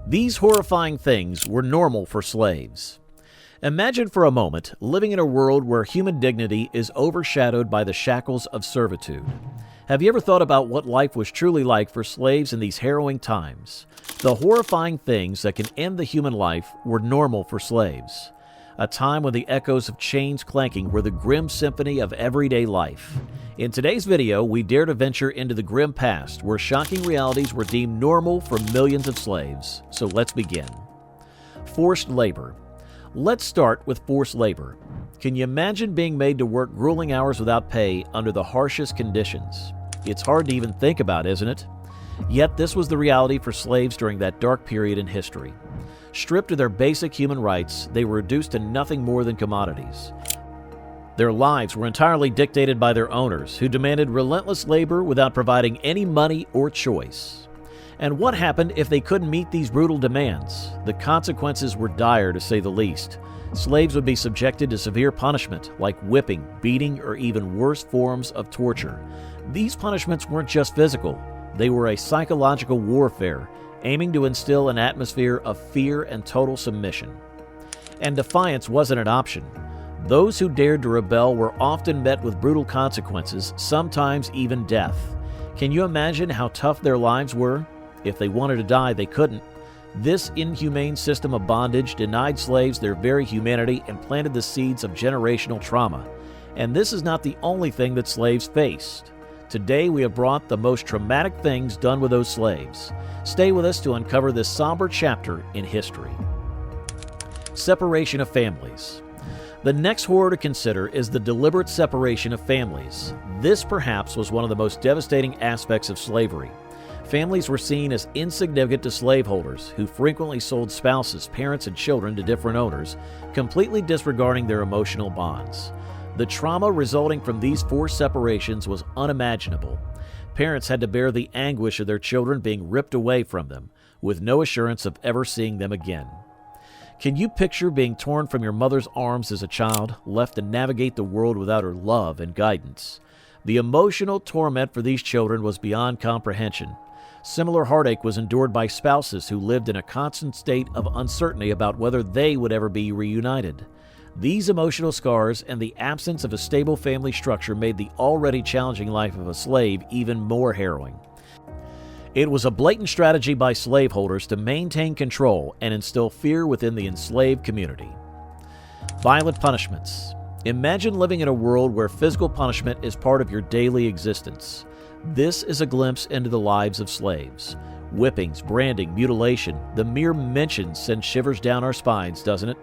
These horrifying things were normal for slaves. Imagine for a moment living in a world where human dignity is overshadowed by the shackles of servitude. Have you ever thought about what life was truly like for slaves in these harrowing times? The horrifying things that can end the human life were normal for slaves. A time when the echoes of chains clanking were the grim symphony of everyday life. In today's video, we dare to venture into the grim past where shocking realities were deemed normal for millions of slaves. So let's begin. Forced labor. Let's start with forced labor. Can you imagine being made to work grueling hours without pay under the harshest conditions? It's hard to even think about, isn't it? Yet this was the reality for slaves during that dark period in history. Stripped of their basic human rights, they were reduced to nothing more than commodities. Their lives were entirely dictated by their owners, who demanded relentless labor without providing any money or choice. And what happened if they couldn't meet these brutal demands? The consequences were dire, to say the least. Slaves would be subjected to severe punishment, like whipping, beating, or even worse forms of torture. These punishments weren't just physical. They were a psychological warfare, aiming to instill an atmosphere of fear and total submission. And defiance wasn't an option. Those who dared to rebel were often met with brutal consequences, sometimes even death. Can you imagine how tough their lives were? If they wanted to die, they couldn't. This inhumane system of bondage denied slaves their very humanity and planted the seeds of generational trauma. And this is not the only thing that slaves faced. Today, we have brought the most traumatic things done with those slaves. Stay with us to uncover this somber chapter in history. Separation of families. The next horror to consider is the deliberate separation of families. This perhaps was one of the most devastating aspects of slavery. Families were seen as insignificant to slaveholders, who frequently sold spouses, parents, and children to different owners, completely disregarding their emotional bonds. The trauma resulting from these forced separations was unimaginable. Parents had to bear the anguish of their children being ripped away from them, with no assurance of ever seeing them again. Can you picture being torn from your mother's arms as a child, left to navigate the world without her love and guidance? The emotional torment for these children was beyond comprehension. Similar heartache was endured by spouses who lived in a constant state of uncertainty about whether they would ever be reunited. These emotional scars and the absence of a stable family structure made the already challenging life of a slave even more harrowing. It was a blatant strategy by slaveholders to maintain control and instill fear within the enslaved community. Violent punishments. Imagine living in a world where physical punishment is part of your daily existence. This is a glimpse into the lives of slaves. Whippings, branding, mutilation, the mere mention sends shivers down our spines, doesn't it?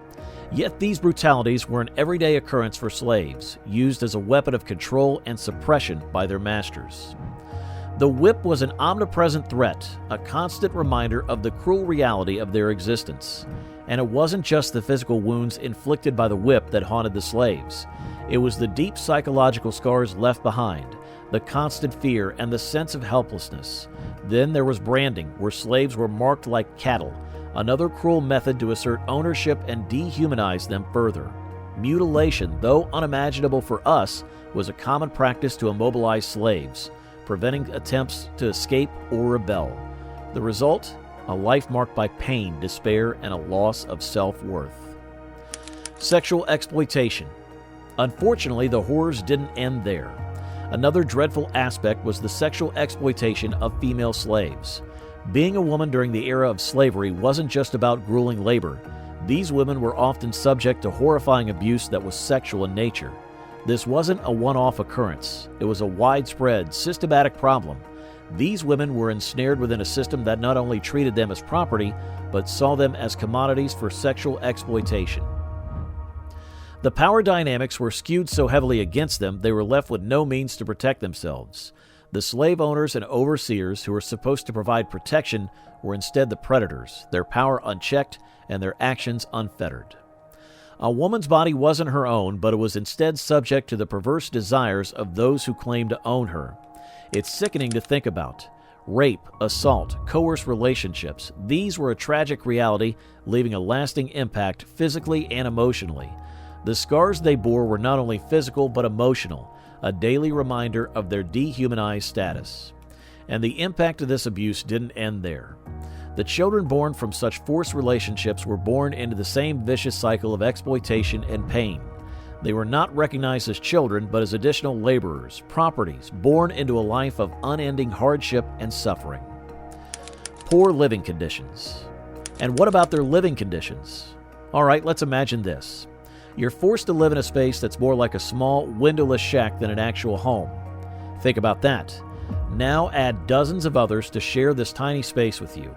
Yet these brutalities were an everyday occurrence for slaves, used as a weapon of control and suppression by their masters. The whip was an omnipresent threat, a constant reminder of the cruel reality of their existence. And it wasn't just the physical wounds inflicted by the whip that haunted the slaves. It was the deep psychological scars left behind, the constant fear, and the sense of helplessness. Then there was branding, where slaves were marked like cattle, another cruel method to assert ownership and dehumanize them further. Mutilation, though unimaginable for us, was a common practice to immobilize slaves, preventing attempts to escape or rebel. The result? A life marked by pain, despair, and a loss of self-worth. Sexual exploitation. Unfortunately, the horrors didn't end there. Another dreadful aspect was the sexual exploitation of female slaves. Being a woman during the era of slavery wasn't just about grueling labor. These women were often subject to horrifying abuse that was sexual in nature. This wasn't a one-off occurrence. It was a widespread, systematic problem. These women were ensnared within a system that not only treated them as property, but saw them as commodities for sexual exploitation. The power dynamics were skewed so heavily against them, they were left with no means to protect themselves. The slave owners and overseers who were supposed to provide protection were instead the predators, their power unchecked and their actions unfettered. A woman's body wasn't her own, but it was instead subject to the perverse desires of those who claimed to own her. It's sickening to think about. Rape, assault, coerced relationships, these were a tragic reality, leaving a lasting impact physically and emotionally. The scars they bore were not only physical but emotional, a daily reminder of their dehumanized status. And the impact of this abuse didn't end there. The children born from such forced relationships were born into the same vicious cycle of exploitation and pain. They were not recognized as children, but as additional laborers, properties, born into a life of unending hardship and suffering. Poor living conditions. And what about their living conditions? All right, let's imagine this. You're forced to live in a space that's more like a small, windowless shack than an actual home. Think about that. Now add dozens of others to share this tiny space with you.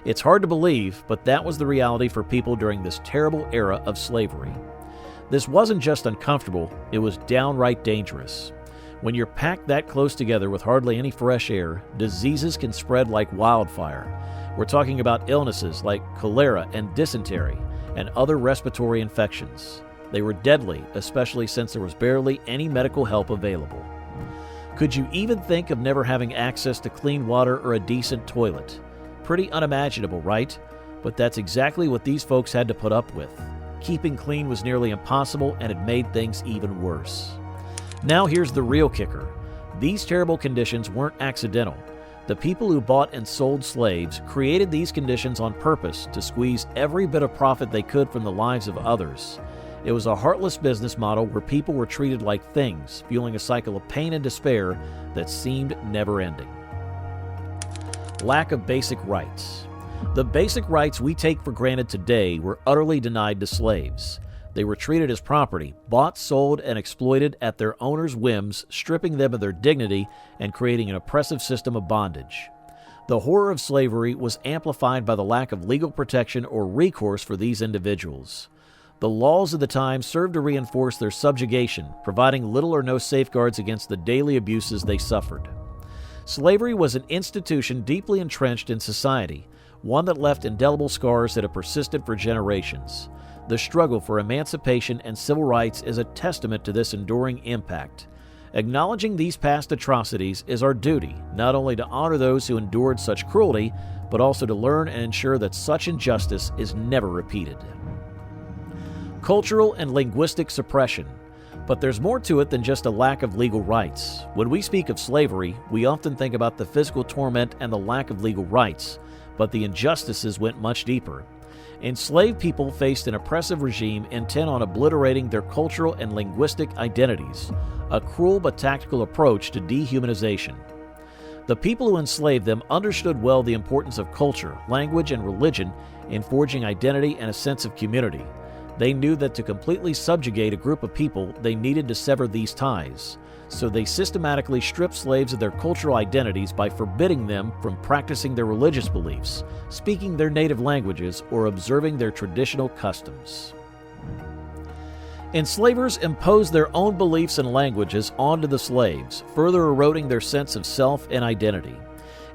It's hard to believe, but that was the reality for people during this terrible era of slavery. This wasn't just uncomfortable, it was downright dangerous. When you're packed that close together with hardly any fresh air, diseases can spread like wildfire. We're talking about illnesses like cholera and dysentery and other respiratory infections. They were deadly, especially since there was barely any medical help available. Could you even think of never having access to clean water or a decent toilet? Pretty unimaginable, right? But that's exactly what these folks had to put up with. Keeping clean was nearly impossible, and it made things even worse. Now here's the real kicker. These terrible conditions weren't accidental. The people who bought and sold slaves created these conditions on purpose to squeeze every bit of profit they could from the lives of others. It was a heartless business model where people were treated like things, fueling a cycle of pain and despair that seemed never-ending. Lack of basic rights. The basic rights we take for granted today were utterly denied to slaves. They were treated as property, bought, sold, and exploited at their owners' whims, stripping them of their dignity and creating an oppressive system of bondage. The horror of slavery was amplified by the lack of legal protection or recourse for these individuals. The laws of the time served to reinforce their subjugation, providing little or no safeguards against the daily abuses they suffered. Slavery was an institution deeply entrenched in society, one that left indelible scars that have persisted for generations. The struggle for emancipation and civil rights is a testament to this enduring impact. Acknowledging these past atrocities is our duty, not only to honor those who endured such cruelty, but also to learn and ensure that such injustice is never repeated. Cultural and linguistic suppression. But there's more to it than just a lack of legal rights. When we speak of slavery, we often think about the physical torment and the lack of legal rights, but the injustices went much deeper. Enslaved people faced an oppressive regime intent on obliterating their cultural and linguistic identities, a cruel but tactical approach to dehumanization. The people who enslaved them understood well the importance of culture, language, and religion in forging identity and a sense of community. They knew that to completely subjugate a group of people, they needed to sever these ties. So they systematically stripped slaves of their cultural identities by forbidding them from practicing their religious beliefs, speaking their native languages, or observing their traditional customs. Enslavers imposed their own beliefs and languages onto the slaves, further eroding their sense of self and identity.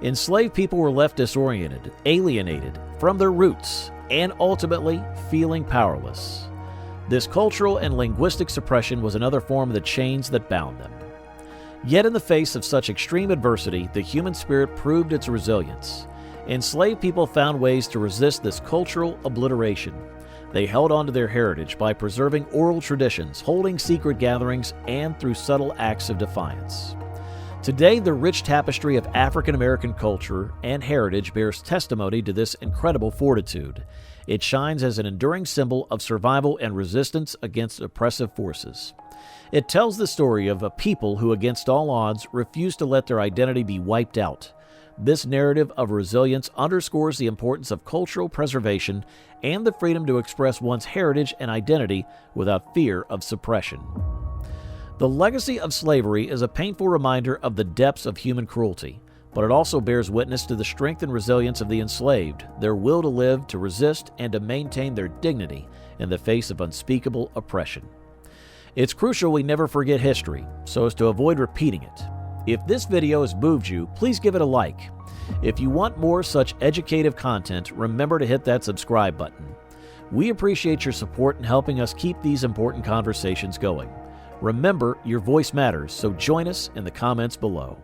Enslaved people were left disoriented, alienated from their roots, and ultimately feeling powerless. This cultural and linguistic suppression was another form of the chains that bound them. Yet in the face of such extreme adversity, the human spirit proved its resilience. Enslaved people found ways to resist this cultural obliteration. They held on to their heritage by preserving oral traditions, holding secret gatherings, and through subtle acts of defiance. Today, the rich tapestry of African American culture and heritage bears testimony to this incredible fortitude. It shines as an enduring symbol of survival and resistance against oppressive forces. It tells the story of a people who, against all odds, refused to let their identity be wiped out. This narrative of resilience underscores the importance of cultural preservation and the freedom to express one's heritage and identity without fear of suppression. The legacy of slavery is a painful reminder of the depths of human cruelty, but it also bears witness to the strength and resilience of the enslaved, their will to live, to resist, and to maintain their dignity in the face of unspeakable oppression. It's crucial we never forget history, so as to avoid repeating it. If this video has moved you, please give it a like. If you want more such educative content, remember to hit that subscribe button. We appreciate your support in helping us keep these important conversations going. Remember, your voice matters, so join us in the comments below.